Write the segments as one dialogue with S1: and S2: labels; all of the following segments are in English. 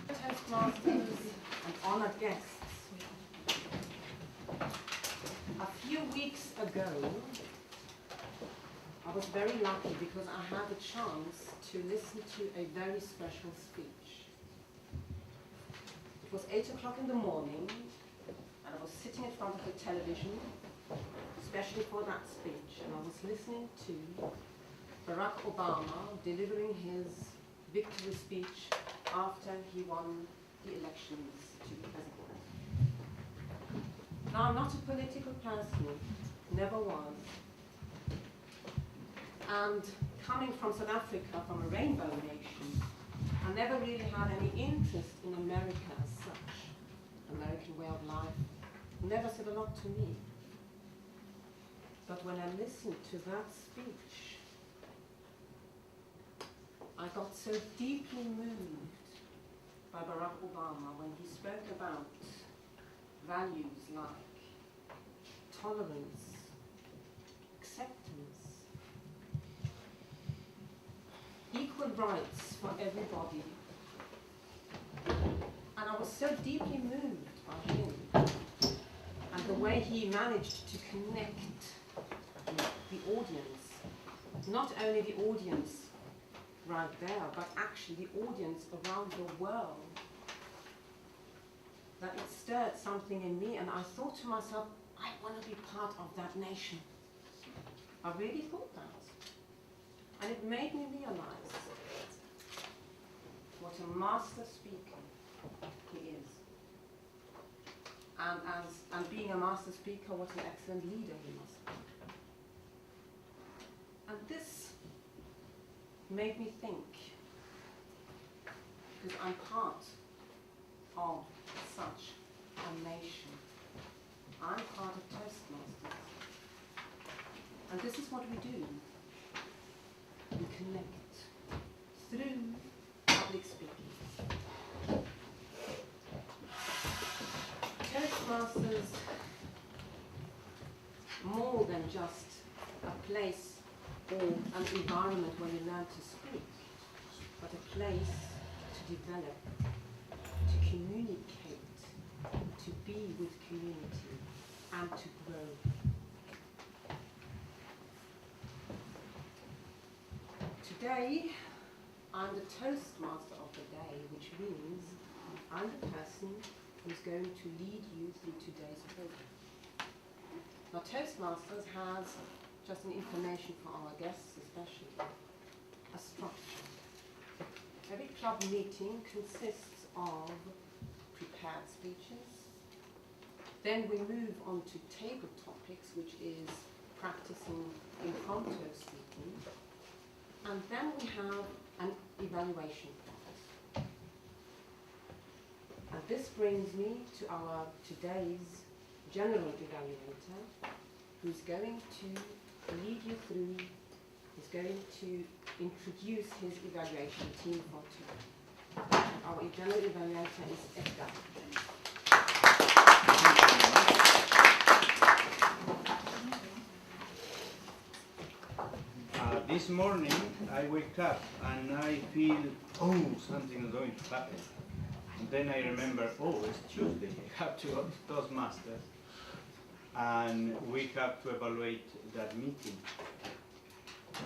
S1: Toastmasters and honoured guests. A few weeks ago, I was very lucky because I had the chance to listen to a very special speech. It was 8 o'clock in the morning, and I was sitting in front of the television, especially for that speech, and I was listening to Barack Obama delivering his victory speech after he won the elections to be president. Now, I'm not a political person, never was. And coming from South Africa, from a rainbow nation, I never really had any interest in America as such. American way of life never said a lot to me. But when I listened to that speech, I got so deeply moved by Barack Obama when he spoke about values like tolerance, acceptance, equal rights for everybody. And I was so deeply moved by him and the way he managed to connect the audience, not only the audience right there, but actually the audience around the world, that it stirred something in me, and I thought to myself, I want to be part of that nation. I really thought that. And it made me realize what a master speaker he is. And being a master speaker, what an excellent leader he must be. And this made me think, because I'm part of such a nation. I'm part of Toastmasters. And this is what we do. We connect through public speaking. Toastmasters, more than just a place or an environment where you learn to speak, but a place to develop, to communicate, to be with community, and to grow. Today, I'm the Toastmaster of the day, which means I'm the person who's going to lead you through today's program. Now, Toastmasters has, just an information for our guests especially, a structure. Every club meeting consists of prepared speeches. Then we move on to table topics, which is practicing impromptu speaking. And then we have an evaluation process. And this brings me to our today's general evaluator, who's going to lead you through, is going to introduce his evaluation team for today. Our general evaluator is Edgar.
S2: This morning I wake up and I feel, oh, something is going to happen. And then I remember, oh, it's Tuesday, I have to go to Toastmasters. And we have to evaluate that meeting.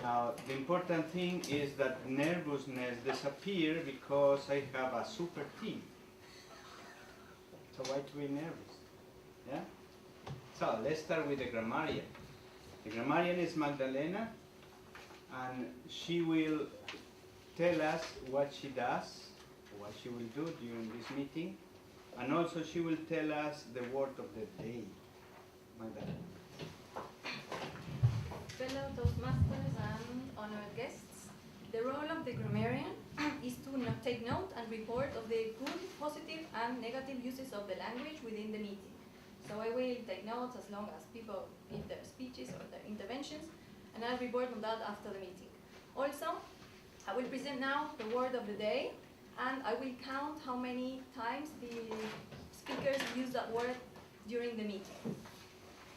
S2: Now, the important thing is that nervousness disappears because I have a super team. So why to be nervous? Yeah? So let's start with the grammarian. The grammarian is Magdalena, and she will tell us what she does, what she will do during this meeting, and also she will tell us the word of the day.
S3: Fellow Toastmasters and honored guests, the role of the grammarian is to take note and report of the good, positive and negative uses of the language within the meeting. So I will take notes as long as people give their speeches or their interventions, and I'll report on that after the meeting. Also, I will present now the word of the day, and I will count how many times the speakers use that word during the meeting.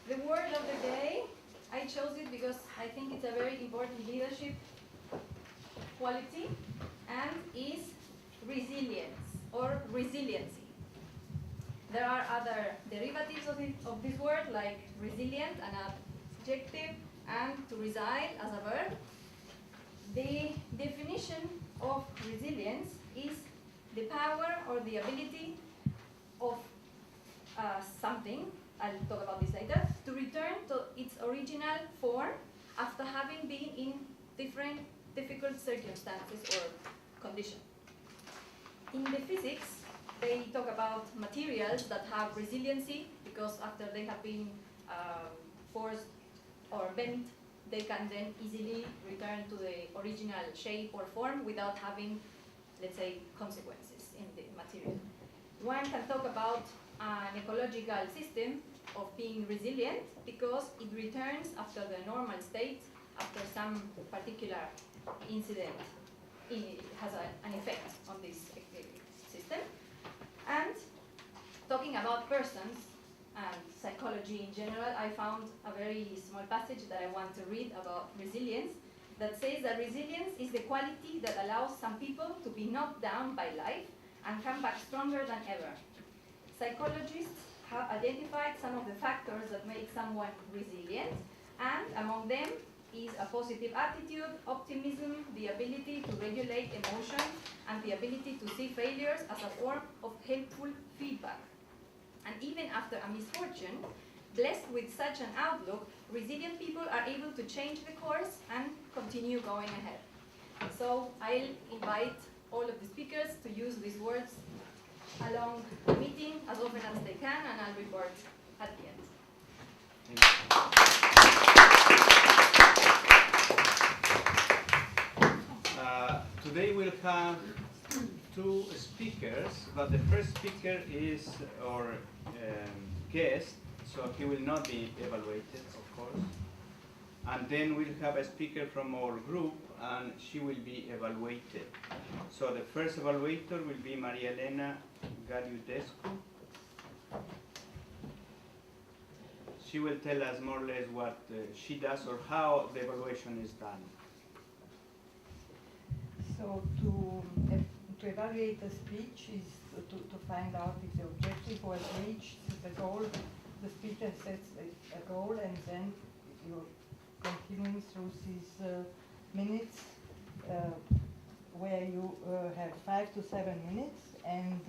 S3: The word of the day, I chose it because I think it's a very important leadership quality, and is resilience or resiliency. There are other derivatives of this word, like resilient, an adjective, and to resile as a verb. The definition of resilience is the power or the ability of something, I'll talk about this later, to return to its original form after having been in different difficult circumstances or conditions. In the physics, they talk about materials that have resiliency because after they have been forced or bent, they can then easily return to the original shape or form without having, let's say, consequences in the material. One can talk about an ecological system of being resilient because it returns after the normal state after some particular incident. It has an effect on this system. And talking about persons and psychology in general, I found a very small passage that I want to read about resilience that says that resilience is the quality that allows some people to be knocked down by life and come back stronger than ever. Psychologists have identified some of the factors that make someone resilient, and among them is a positive attitude, optimism, the ability to regulate emotion, and the ability to see failures as a form of helpful feedback. And even after a misfortune, blessed with such an outlook, resilient people are able to change the course and continue going ahead. So I'll invite all of the speakers to use these words along the meeting as often as they can, and I'll report at the end.
S2: Today we'll have two speakers, but the first speaker is our guest, so he will not be evaluated, of course. And then we'll have a speaker from our group, and she will be evaluated. So the first evaluator will be Maria Elena Galiudescu. She will tell us more or less what she does or how the evaluation is done.
S4: So to evaluate the speech is to find out if the objective was reached, the goal, the speaker sets a goal, and then you're continuing through these minutes where you have 5 to 7 minutes, and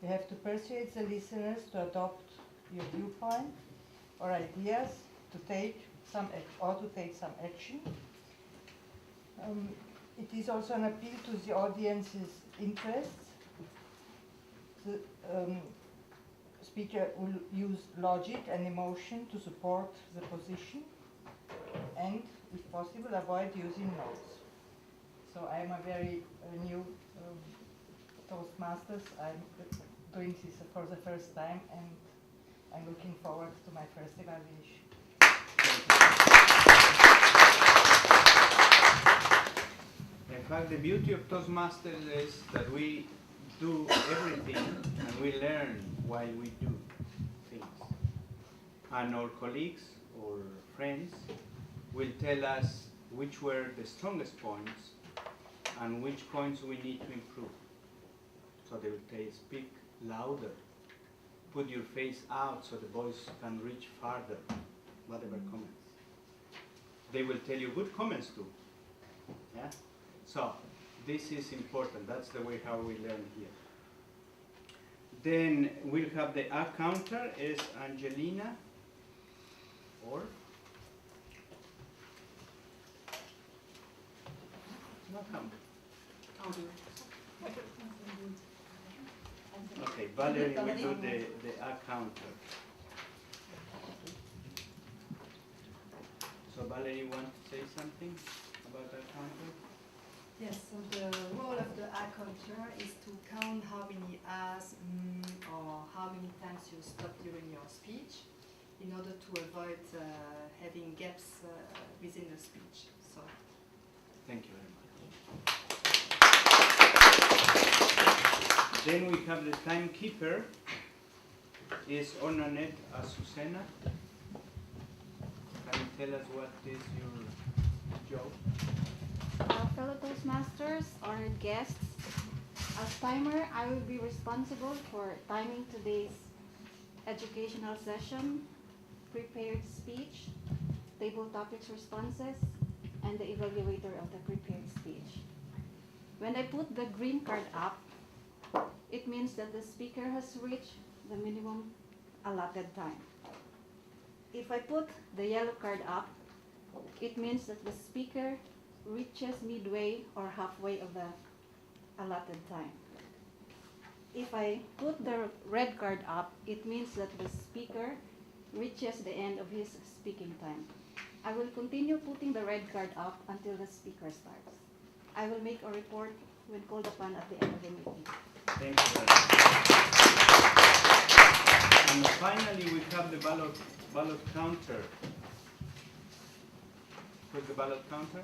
S4: you have to persuade the listeners to adopt your viewpoint or ideas to take some action. It is also an appeal to the audience's interests. The speaker will use logic and emotion to support the position, and, if possible, avoid using notes. So I am a very new Toastmasters. I'm doing this for the first time, and I'm looking forward to my first evaluation.
S2: In fact, the beauty of Toastmasters is that we do everything and we learn while we do things. And our colleagues or friends will tell us which were the strongest points and which points we need to improve. So they will tell you, speak louder, put your face out so the voice can reach farther, whatever comments. They will tell you good comments too. Yeah? So this is important. That's the way how we learn here. Then we'll have the A counter is Angelina or okay, Valerie will do the A counter. So Valerie, you want to say something about A counter?
S5: Yes, so the role of the A counter is to count how many A's, or how many times you stop during your speech in order to avoid having gaps within the speech. So,
S2: thank you very much. Then we have the timekeeper is Ornanet Azucena. Can you tell us what is your job?
S6: Fellow Toastmasters, honored guests, As timer, I will be responsible for timing today's educational session, prepared speech, table topics responses, and the evaluator of the prepared speech. When I put the green card up, it means that the speaker has reached the minimum allotted time. If I put the yellow card up, it means that the speaker reaches midway or halfway of the allotted time. If I put the red card up, it means that the speaker reaches the end of his speaking time. I will continue putting the red card up until the speaker starts. I will make a report when called upon at the end of the meeting.
S2: Thank you very much. And finally, we have the ballot counter. Where's the ballot counter?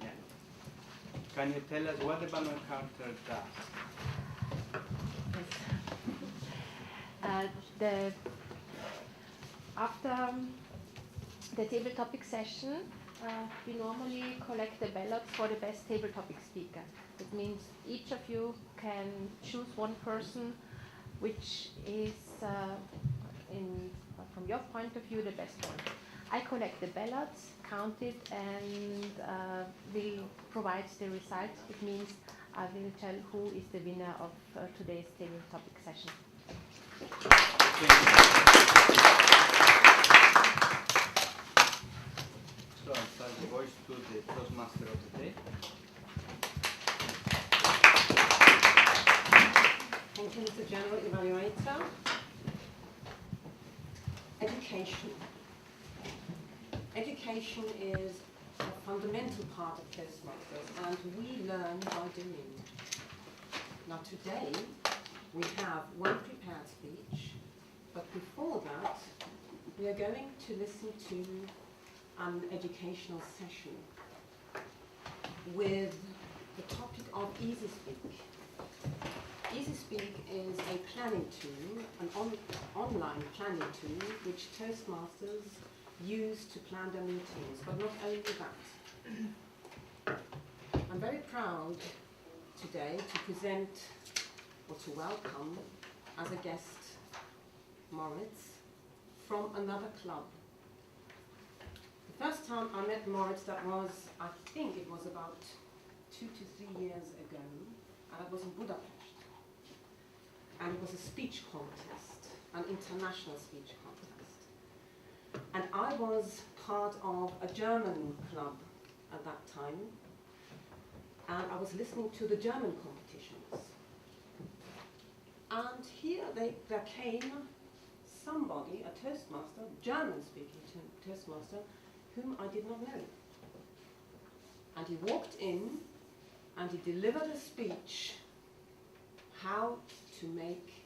S2: Yeah. Can you tell us what the ballot counter does?
S7: After the table topic session, we normally collect the ballots for the best table topic speaker. That means each of you can choose one person which is, from your point of view, the best one. I collect the ballots, count it, and will provide the results. It means I will tell who is the winner of today's table topic session.
S2: So I'll pass the voice to the Toastmaster of the day.
S1: Thank you, Mr. General Evaluator. Education. Education is a fundamental part of Toastmasters, and we learn by doing. Now today, we have one prepared speech, but before that, we are going to listen to an educational session with the topic of EasySpeak. EasySpeak is a planning tool, an online planning tool, which Toastmasters use to plan their meetings, but not only that. I'm very proud today to present or to welcome as a guest Moritz from another club. The first time I met Moritz, that was, I think it was about 2 to 3 years ago, and I was in Budapest. And it was a speech contest, an international speech contest. And I was part of a German club at that time, and I was listening to the German competitions. And here there came somebody, a Toastmaster, German-speaking Toastmaster, whom I did not know. And he walked in and he delivered a speech, how to make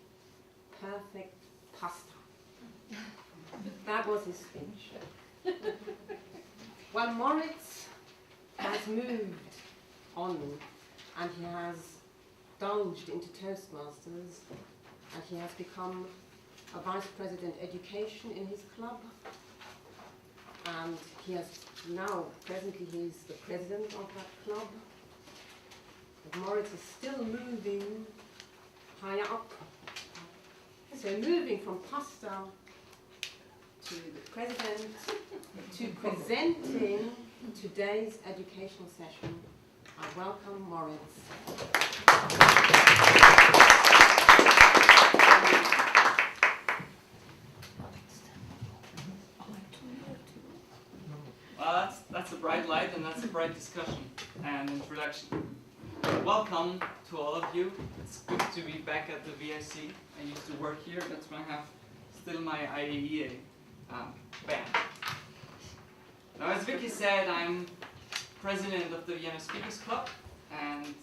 S1: perfect pasta. That was his speech. Well, Moritz has moved on and he has divulged into Toastmasters, and he has become a Vice President Education in his club, and he has now, presently he's the president of that club. But Moritz is still moving higher up. So moving from pasta to the president to presenting today's educational session, I welcome Moritz.
S8: Well, that's a bright light and that's a bright discussion and introduction. Welcome to all of you. It's good to be back at the VIC. I used to work here. That's why I have still my IAEA band. Now, as Vicky said, I'm president of the Vienna Speakers Club, and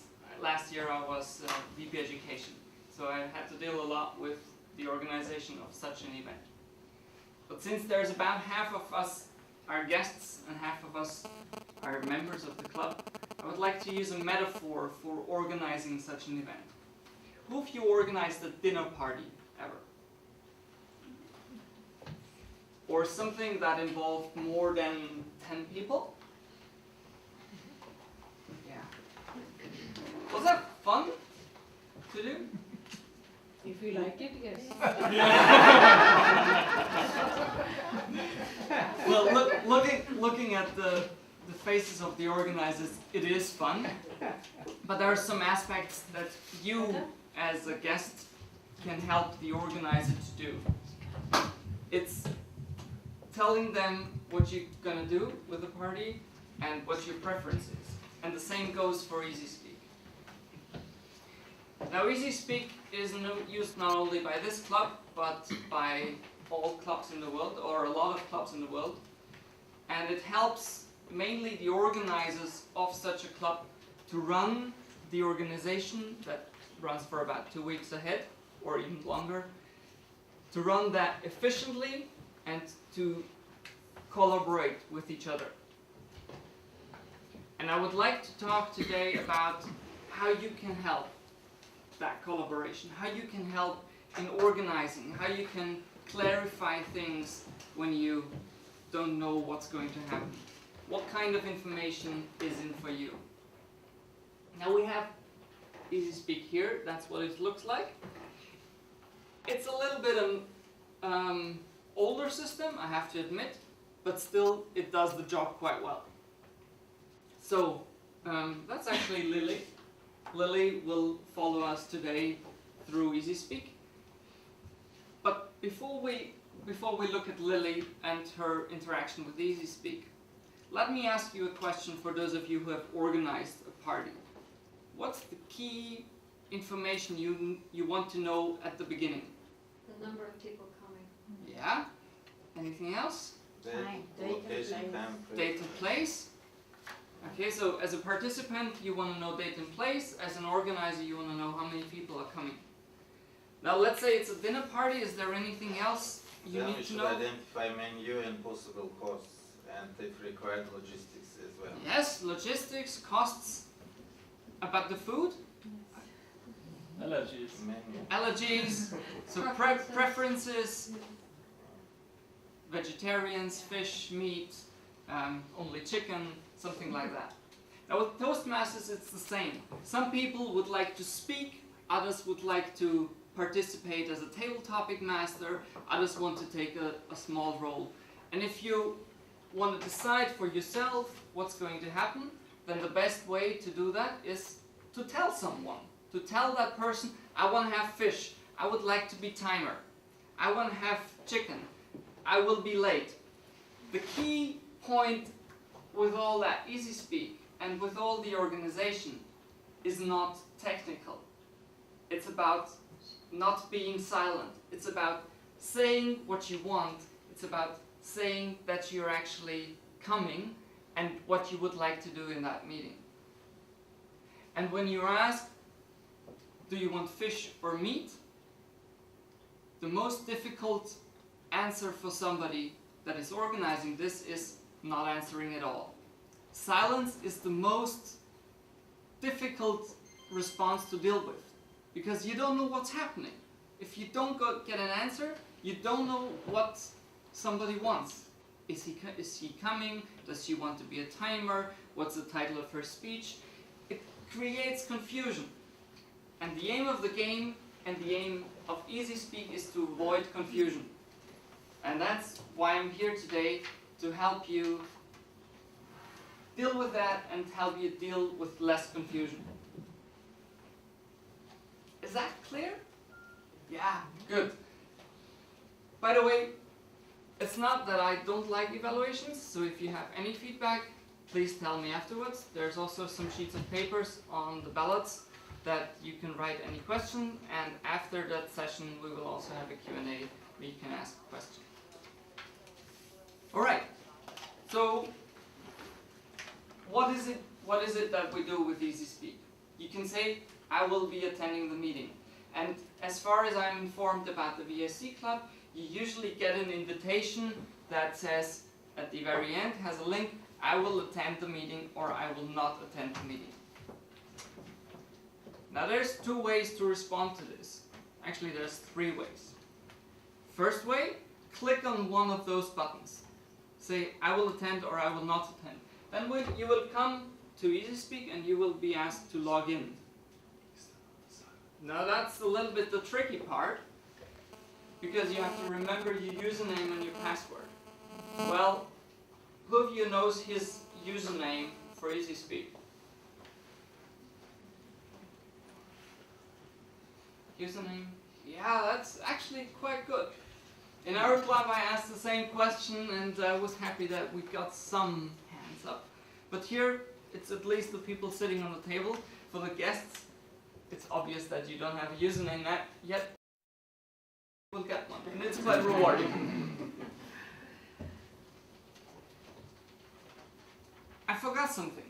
S8: last year I was VP Education. So I had to deal a lot with the organization of such an event. But since there's about half of us are guests and half of us are members of the club, I would like to use a metaphor for organizing such an event. Who of you organized a dinner party ever? or something that involved more than 10 people? Yeah. Was that fun to do?
S7: If you like it, yes.
S8: Well, looking at the faces of the organizers, it is fun. But there are some aspects that you, as a guest, can help the organizer to do. It's telling them what you're gonna do with the party and what your preference is. And the same goes for EasySpeak. Now, EasySpeak is used not only by this club, but by all clubs in the world, or a lot of clubs in the world. And it helps mainly the organizers of such a club to run the organization that runs for about 2 weeks ahead, or even longer, to run that efficiently and to collaborate with each other. And I would like to talk today about how you can help that collaboration, how you can help in organizing, how you can clarify things when you don't know what's going to happen. What kind of information is in for you? Now we have EasySpeak here, that's what it looks like. It's a little bit an older system, I have to admit, but still it does the job quite well. So that's actually Lily. Lily will follow us today through EasySpeak. But before we look at Lily and her interaction with EasySpeak, let me ask you a question for those of you who have organized a party. What's the key information you want to know at the beginning?
S3: The number of people coming.
S8: Yeah? Anything else? Date and place. Okay, so as a participant, you want to know date and place. As an organizer, you want to know how many people are coming. Now, let's say it's a dinner party. Is there anything else you need to know?
S9: We should identify menu and possible costs, and if required, logistics as well.
S8: Yes, logistics, costs. About the food?
S2: Allergies.
S9: Menu.
S8: Allergies, so preferences, vegetarians, fish, meat, only chicken, something like that. Now with Toastmasters it's the same. Some people would like to speak, others would like to participate as a table topic master, others want to take a small role. And if you want to decide for yourself what's going to happen, then the best way to do that is to tell someone. To tell that person, I want to have fish, I would like to be timer, I want to have chicken, I will be late. The key point with all that EasySpeak and with all the organization is not technical. It's about not being silent. It's about saying what you want. It's about saying that you're actually coming and what you would like to do in that meeting. And when you're asked, do you want fish or meat? The most difficult answer for somebody that is organizing this is not answering at all. Silence is the most difficult response to deal with because you don't know what's happening. If you don't get an answer, you don't know what somebody wants. Is he coming? Does she want to be a timer? What's the title of her speech? It creates confusion. And the aim of the game and the aim of EasySpeak is to avoid confusion. And that's why I'm here today, to help you deal with that and help you deal with less confusion. Is that clear? Yeah, good. By the way, it's not that I don't like evaluations, so if you have any feedback, please tell me afterwards. There's also some sheets of papers on the ballots that you can write any question, and after that session we will also have a Q&A where you can ask a question. Alright, so what is it that we do with EasySpeak? You can say, I will be attending the meeting. And as far as I'm informed about the VIC Club, you usually get an invitation that says, at the very end, has a link, I will attend the meeting or I will not attend the meeting. Now there's two ways to respond to this. Actually there's three ways. First way, click on one of those buttons. Say, I will attend or I will not attend. Then you will come to EasySpeak and you will be asked to log in. Now that's a little bit the tricky part, because you have to remember your username and your password. Well, who of you knows his username for EasySpeak? Username? Yeah, that's actually quite good. In our club I asked the same question and I was happy that we got some hands up. But here, it's at least the people sitting on the table. For the guests, it's obvious that you don't have a username yet. We'll get one, and it's quite rewarding. I forgot something.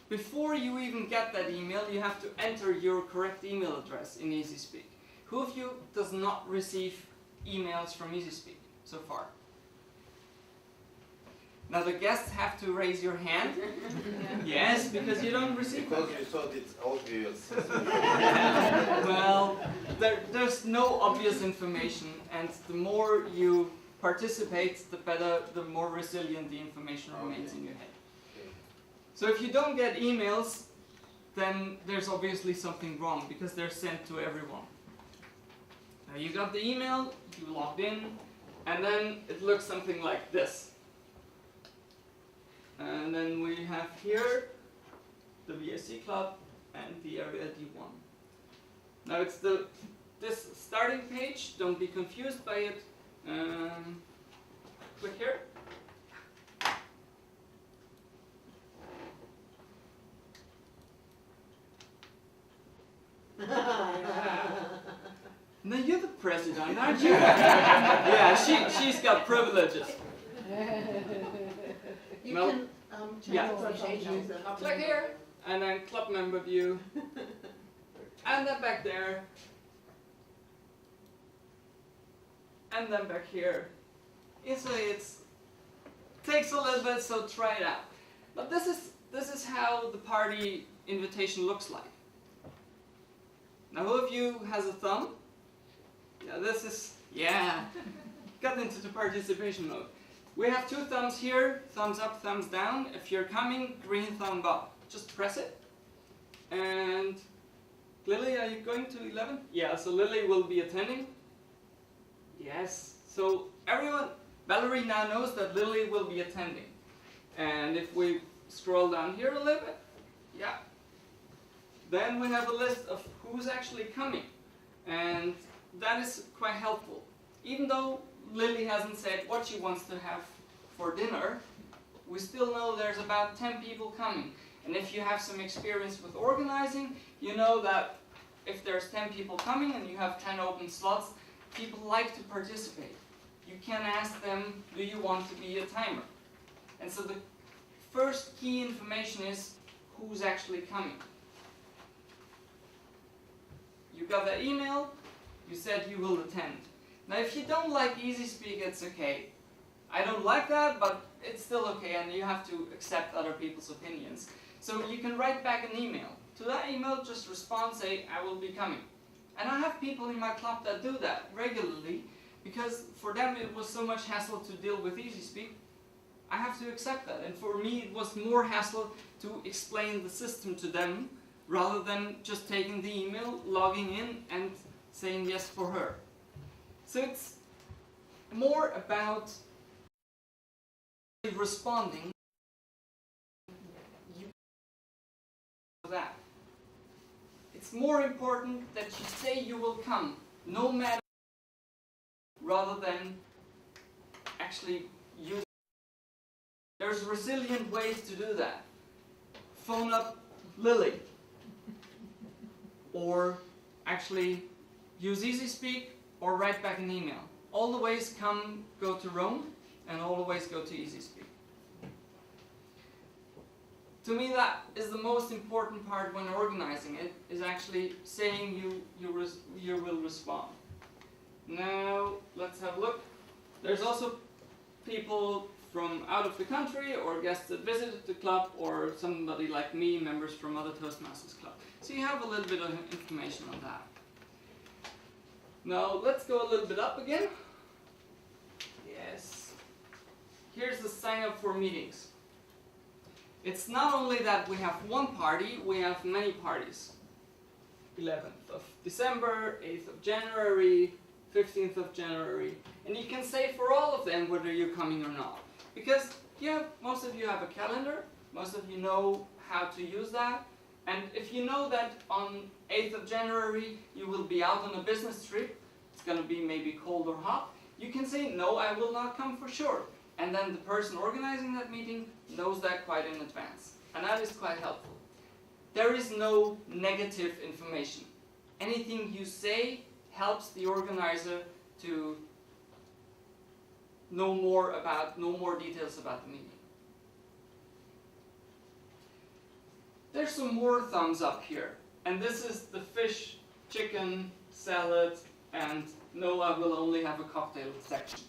S8: Before you even get that email, you have to enter your correct email address in EasySpeak. Who of you does not receive emails from EasySpeak so far? Now the guests have to raise your hand. Yes, because you don't receive them.
S9: Because you thought it's obvious.
S8: Well, there's no obvious information, and the more you participate, the better, the more resilient the information remains in your head. So if you don't get emails, then there's obviously something wrong, because they're sent to everyone. Now you got the email, you logged in, and then it looks something like this. And then we have here the VIC club and the area D1. Now it's this starting page, don't be confused by it. Click here. Now you're the president, aren't you? Yeah, she's got privileges.
S7: You
S8: No.
S7: can change
S8: Click here, and then club member view, and then back there, and then back here. So it takes a little bit, so try it out. But this is how the party invitation looks like. Now, who of you has a thumb? Yeah, got into the participation mode. We have two thumbs here, thumbs up, thumbs down. If you're coming, green thumb up. Just press it. And Lily, are you going to 11? Yeah, so Lily will be attending. Yes, so everyone, Valerie now knows that Lily will be attending. And if we scroll down here a little bit, yeah, then we have a list of who's actually coming. And that is quite helpful. Even though Lily hasn't said what she wants to have for dinner, we still know there's about 10 people coming. And if you have some experience with organizing, you know that if there's 10 people coming and you have 10 open slots, people like to participate. You can ask them, do you want to be a timer? And so the first key information is who's actually coming. You got that email, you said you will attend. Now if you don't like EasySpeak, it's okay. I don't like that, but it's still okay, and you have to accept other people's opinions. So you can write back an email. To that email, just respond, say, I will be coming. And I have people in my club that do that regularly, because for them it was so much hassle to deal with EasySpeak. I have to accept that, and for me it was more hassle to explain the system to them, rather than just taking the email, logging in, and saying yes for her. So it's more about responding. That. It's more important that you say you will come, no matter, rather than actually use. There's resilient ways to do that. Phone up Lily, or actually use EasySpeak, or write back an email. All the ways go to Rome, and all the ways go to EasySpeak. To me, that is the most important part when organizing it, is actually saying you will respond. Now, let's have a look. There's also people from out of the country, or guests that visited the club, or somebody like me, members from other Toastmasters club. So you have a little bit of information on that. Now, let's go a little bit up again. here's the sign up for meetings. It's not only that we have one party, we have many parties. 11th of December, 8th of January, 15th of January. And you can say for all of them whether you're coming or not. Because most of you have a calendar, most of you know how to use that. And if you know that on 8th of January you will be out on a business trip, it's going to be maybe cold or hot, you can say, no, I will not come for sure. And then the person organizing that meeting knows that quite in advance. And that is quite helpful. There is no negative information. Anything you say helps the organizer to know more details about the meeting. There's some more thumbs up here. And this is the fish, chicken, salad, and no, I will only have a cocktail section.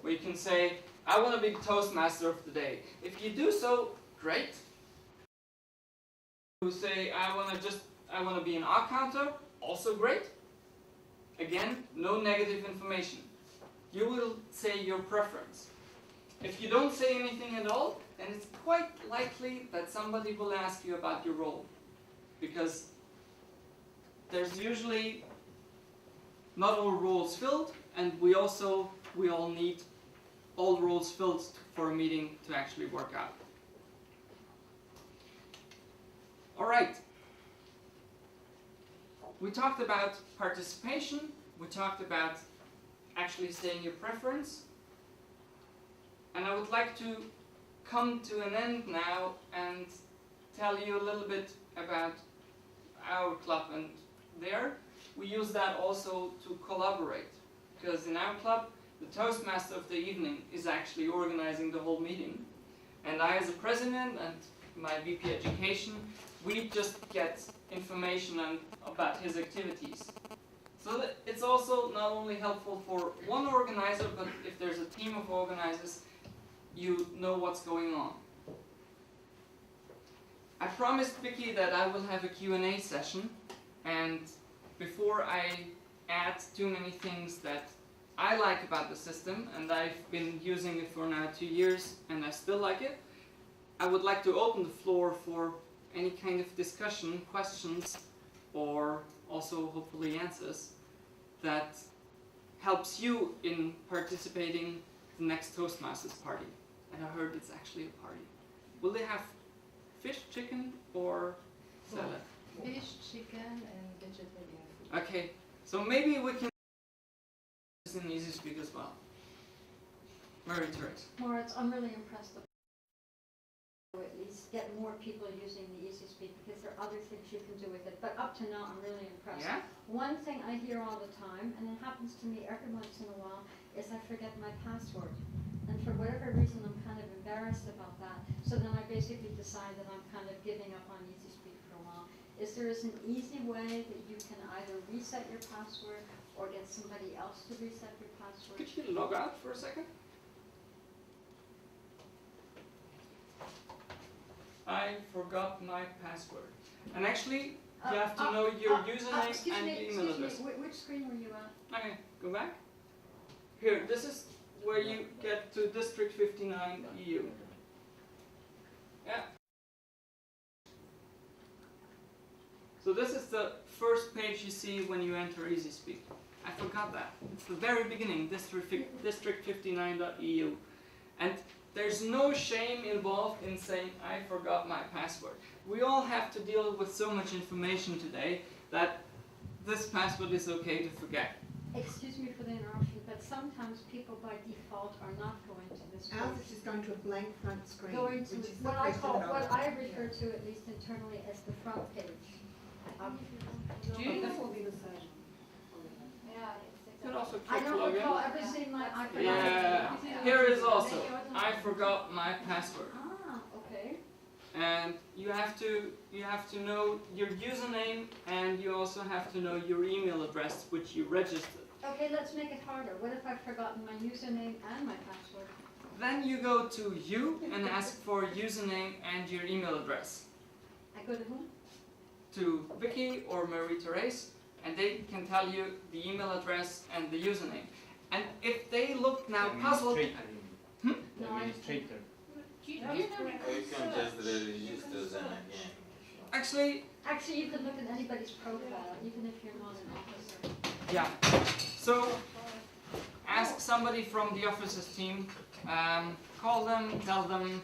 S8: Where you can say, I want to be the Toastmaster of the day. If you do so, great. You say, I want to be an accounter, also great. Again, no negative information. You will say your preference. If you don't say anything at all, then it's quite likely that somebody will ask you about your role. Because there's usually not all roles filled, and we all need all roles filled for a meeting to actually work out. Alright. We talked about participation, we talked about actually saying your preference, and I would like to come to an end now and tell you a little bit about our club. And there we use that also to collaborate, because in our club the Toastmaster of the evening is actually organizing the whole meeting, and I as a president and my VP Education, we just get information about his activities. So that it's also not only helpful for one organizer, but if there's a team of organizers, you know what's going on. I promised Vicky that I will have a Q&A session, and before I add too many things that I like about the system, and I've been using it for now 2 years and I still like it, I would like to open the floor for any kind of discussion, questions, or also hopefully answers that helps you in participating in the next Toastmasters party. And I heard it's actually a party. Will they have fish, chicken, or salad?
S5: Fish, chicken, and vegetarian food.
S8: Okay, so maybe we can use in EasySpeak as well. Moritz.
S6: Moritz, I'm really impressed. At least get more people using the EasySpeak, because there are other things you can do with it. But up to now, I'm really impressed.
S8: Yeah?
S6: One thing I hear all the time, and it happens to me every once in a while, is I forget my password. And for whatever reason, I'm kind of embarrassed about that. So then I basically decide that I'm kind of giving up on EasySpeak for a while. Is there an easy way that you can either reset your password or get somebody else to reset your password?
S8: Could you log out for a second? I forgot my password. And actually, you have to know your username and your email address.
S6: Which screen were you at?
S8: Okay, go back. Here, this is where you get to District 59 EU. Yeah. So this is the first page you see when you enter EasySpeak. I forgot that. It's the very beginning, District 59.eu. And there's no shame involved in saying, I forgot my password. We all have to deal with so much information today that this password is okay to forget.
S6: Excuse me for the interruption, but sometimes people by default are not going to this page.
S10: Ours is just going to a blank front screen.
S6: Going to
S10: which is
S6: what
S10: the
S6: I
S10: place
S6: call,
S10: that
S6: what I refer to, at least internally, as the front page.
S8: Do you
S1: This will be the same.
S3: Yeah,
S8: You could also
S6: I
S8: click
S6: don't
S8: login.
S6: recall ever seeing my, I forgot.
S8: Yeah, here is also, I forgot my password.
S6: Ah, okay.
S8: And you have to know your username, and you also have to know your email address which you registered.
S6: Okay, let's make it harder. What if I've forgotten my username and my password?
S8: Then you go to you and ask for username and your email address.
S6: I go to whom?
S8: To Vicky or Marie-Therese, and they can tell you the email address and the username. And if they look now puzzled,
S2: the administrator.
S9: Or you can just register them again.
S8: Actually,
S11: You can look at anybody's profile, even if you're not an officer.
S8: yeah. So ask somebody from the officers team, call them, tell them,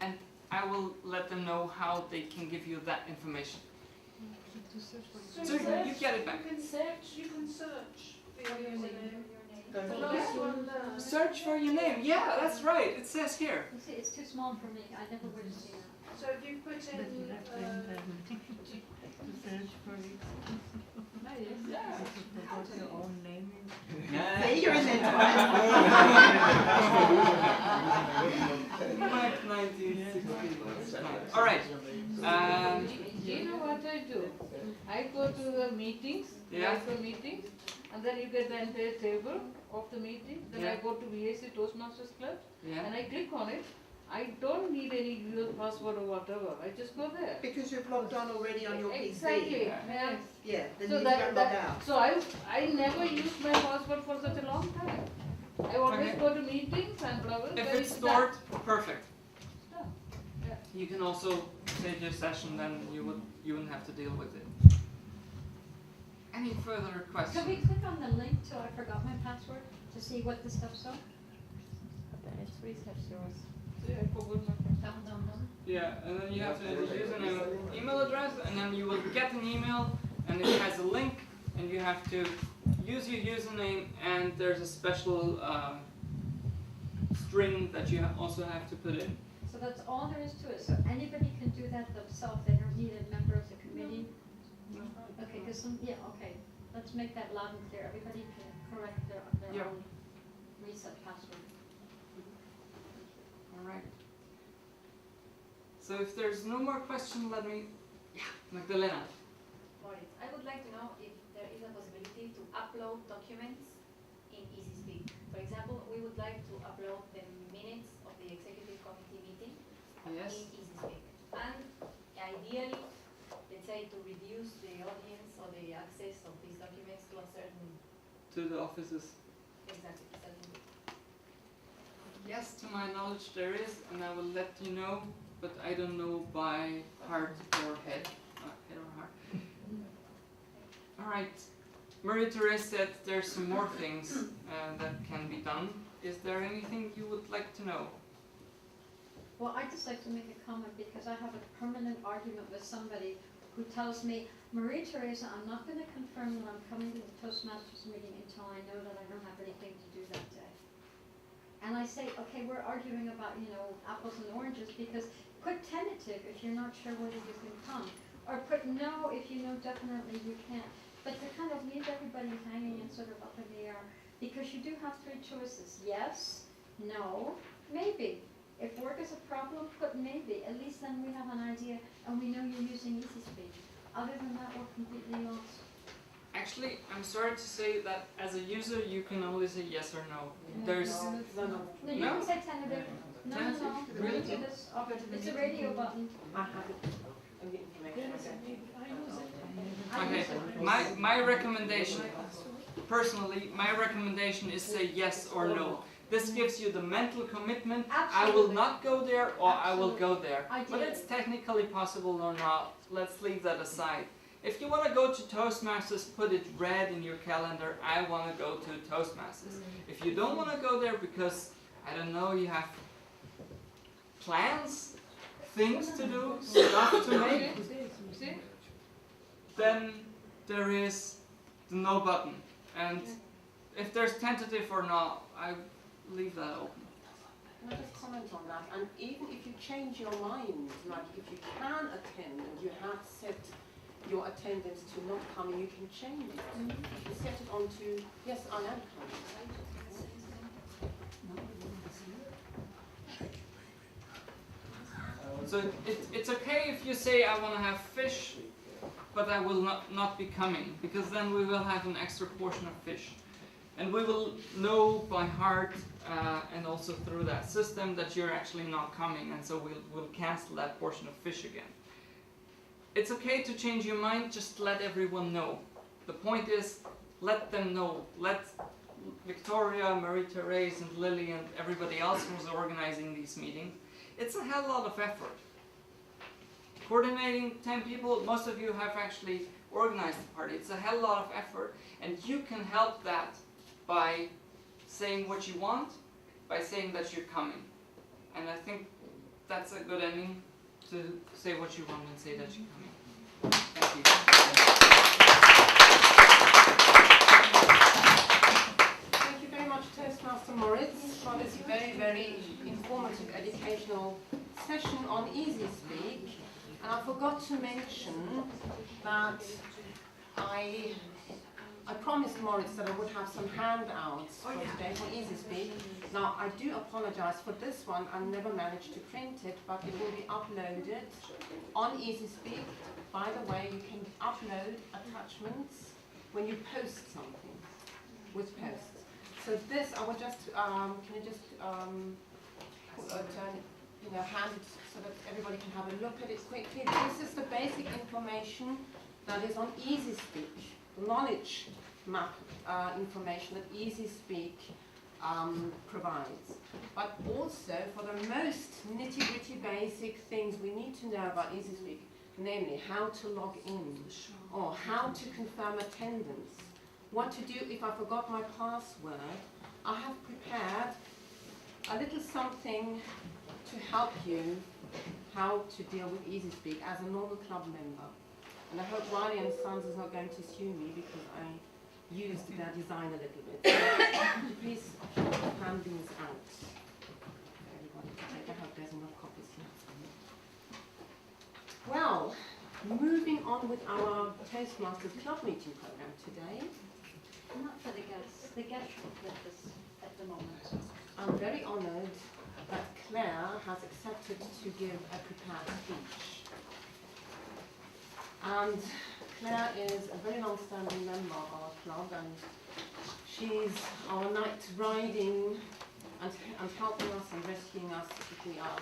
S8: and I will let them know how they can give you that information. So you get it back.
S12: You can search for your name.
S8: Search for your name. Yeah, that's right. It says here.
S11: You see, it's too small for me, I never would have seen it.
S12: So if you put in,
S4: Search for it.
S8: Yeah.
S4: Put your own name in.
S10: Say you're in it.
S8: Like 1960. All right.
S12: do you know what I do? I go to the meetings,
S8: Yeah.
S12: meetings, and then you get the entire table of the meeting. Then I go to VIC Toastmasters Club,
S8: Yeah.
S12: and I click on it. I don't need any Google password or whatever. I just go there.
S10: Because you've logged on already on your PC.
S12: Exactly.
S8: Yeah.
S12: Yeah.
S10: Yeah, then
S12: So
S10: you
S12: that,
S10: can log
S12: that
S10: out.
S12: so I never use my password for such a long time. I always
S8: Okay.
S12: go to meetings and blah blah.
S8: If
S12: then
S8: it's
S12: done.
S8: stored, perfect.
S12: Done. Yeah.
S8: You can also save your session, then you wouldn't have to deal with it. Any further
S11: Could we
S8: questions?
S11: click on the link to I forgot my password to see what the stuff's on?
S7: It's research yours.
S12: See, I forgot my
S11: Down.
S8: Yeah, and then you have to enter username and email address, and then you will get an email, and it has a link, and you have to use your username, and there's a special string that you also have to put in.
S11: So that's all there is to it, so anybody can do that themselves, they don't need a member of the committee? Okay, because okay, let's make that loud and clear, everybody can correct their
S8: Yeah.
S11: own reset password.
S8: All right. So if there's no more question, let me, Magdalena.
S3: Moritz, I would like to know if there is a possibility to upload documents in EasySpeak. For example, we would like to upload the minutes of the executive committee meeting
S8: Yes.
S3: in EasySpeak. And ideally, let's say to reduce the audience or the access of these documents to a certain,
S8: To the offices.
S3: exactly, certain.
S8: Yes, to my knowledge there is, and I will let you know, but I don't know by heart or head. Head or heart. Alright. Marie-Therese said there's some more things that can be done. Is there anything you would like to know?
S11: Well, I'd just like to make a comment because I have a permanent argument with somebody who tells me, Marie Theresa, I'm not going to confirm that I'm coming to the Toastmasters meeting until I know that I don't have anything to do that day. And I say, okay, we're arguing about, apples and oranges because put tentative if you're not sure whether you can come. Or put no if you know definitely you can't. But to kind of leave everybody hanging and sort of up in the air. Because you do have three choices. Yes, no, maybe. If work is a problem, put maybe. At least then we have an idea and we know you're using EasySpeak. Other than that, we're completely lost.
S8: Actually, I'm sorry to say that as a user you can only say yes or no. There's
S11: No, you
S8: No?
S11: can say tentative. No.
S8: Really?
S11: Do this. It's a radio button.
S1: I have it. I'm getting information.
S8: okay. My recommendation, personally, my recommendation is say yes or no. This gives you the mental commitment. I will
S11: Absolutely.
S8: not go there or I will go there. But
S11: Ideally.
S8: it's technically possible or not. Let's leave that aside. If you want to go to Toastmasters, put it red in your calendar. I want to go to Toastmasters. If you don't want to go there because, I don't know, you have plans, things to do, stuff to make,
S12: See?
S8: then there is the no button. And if there's tentative or not, I leave that open.
S1: Can I just comment on that? And even if you change your mind, like if you can attend and you have set your attendance to not coming, you can change it. You can set it on to, yes, I am coming.
S8: So it's okay if you say I want to have fish, but I will not be coming, because then we will have an extra portion of fish. And we will know by heart and also through that system that you're actually not coming, and so we'll cancel that portion of fish again. It's okay to change your mind, just let everyone know. The point is, let them know. Let Victoria, Marie-Therese and Lily and everybody else who's organizing these meetings. It's a hell lot of effort. Coordinating 10 people, most of you have actually organized the party. It's a hell lot of effort, and you can help that by saying what you want, by saying that you're coming. And I think that's a good ending, to say what you want and say that you're coming. Thank you.
S1: Thank you very much, Toastmaster Moritz, for this very, very informative educational session on EasySpeak. And I forgot to mention that I promised Moritz that I would have some handouts for today for EasySpeak. Now, I do apologize for this one. I never managed to print it, but it will be uploaded on EasySpeak. By the way, you can upload attachments when you post something with posts. So this, I will just, can you just hand it so that everybody can have a look at it quickly. This is the basic information that is on EasySpeak, knowledge map information that EasySpeak provides. But also for the most nitty-gritty basic things we need to know about EasySpeak, namely how to log in, or how to confirm attendance, what to do if I forgot my password. I have prepared a little something to help you how to deal with EasySpeak as a normal club member. And I hope Wiley and Sons is not going to sue me because I used their design a little bit. So please hand these out for everybody to take. I hope there's enough copies here. Well, moving on with our Toastmasters Club meeting program today.
S11: Not for the guests. The guests will flip this at the moment.
S1: I'm very honoured that Claire has accepted to give a prepared speech. And Claire is a very long-standing member of our club, and she's our knight riding and helping us and rescuing us if we are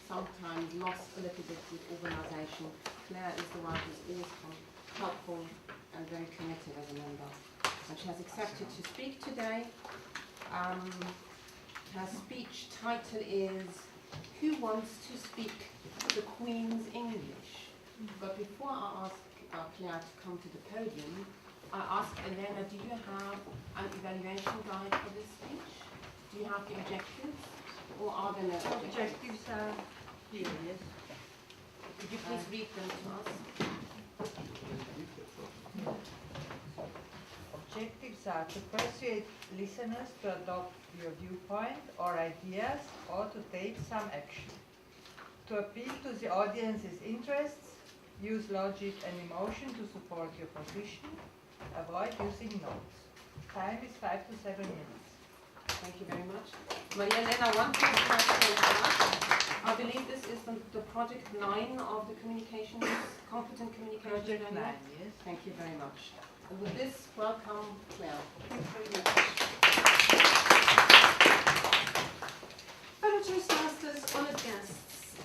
S1: sometimes lost a little bit with organisation. Claire is the one who's always helpful and very committed as a member. And she has accepted to speak today. Her speech title is Who Wants to Speak the Queen's English? But before I ask Claire to come to the podium, I ask Elena, do you have an evaluation guide for this speech? Do you have the objectives? Or are there no objectives?
S4: Objectives are here, yes.
S1: Could you please read them to us?
S4: Objectives are to persuade listeners to adopt your viewpoint or ideas, or to take some action. To appeal to the audience's interests, use logic and emotion to support your position. Avoid using notes. Time is 5 to 7 minutes.
S1: Thank you very much. Maria Elena, one question. I believe this is the project 9 of the communications, competent communication.
S4: Project 9, yes.
S1: Thank you very much. And with this, welcome Claire. Thank you very much.
S10: Fellow Toastmasters, honoured guests,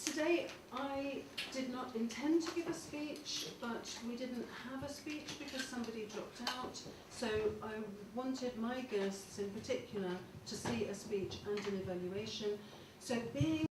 S10: today I did not intend to give a speech, but we didn't have a speech because somebody dropped out, so I wanted my guests in particular to see a speech and an evaluation. So being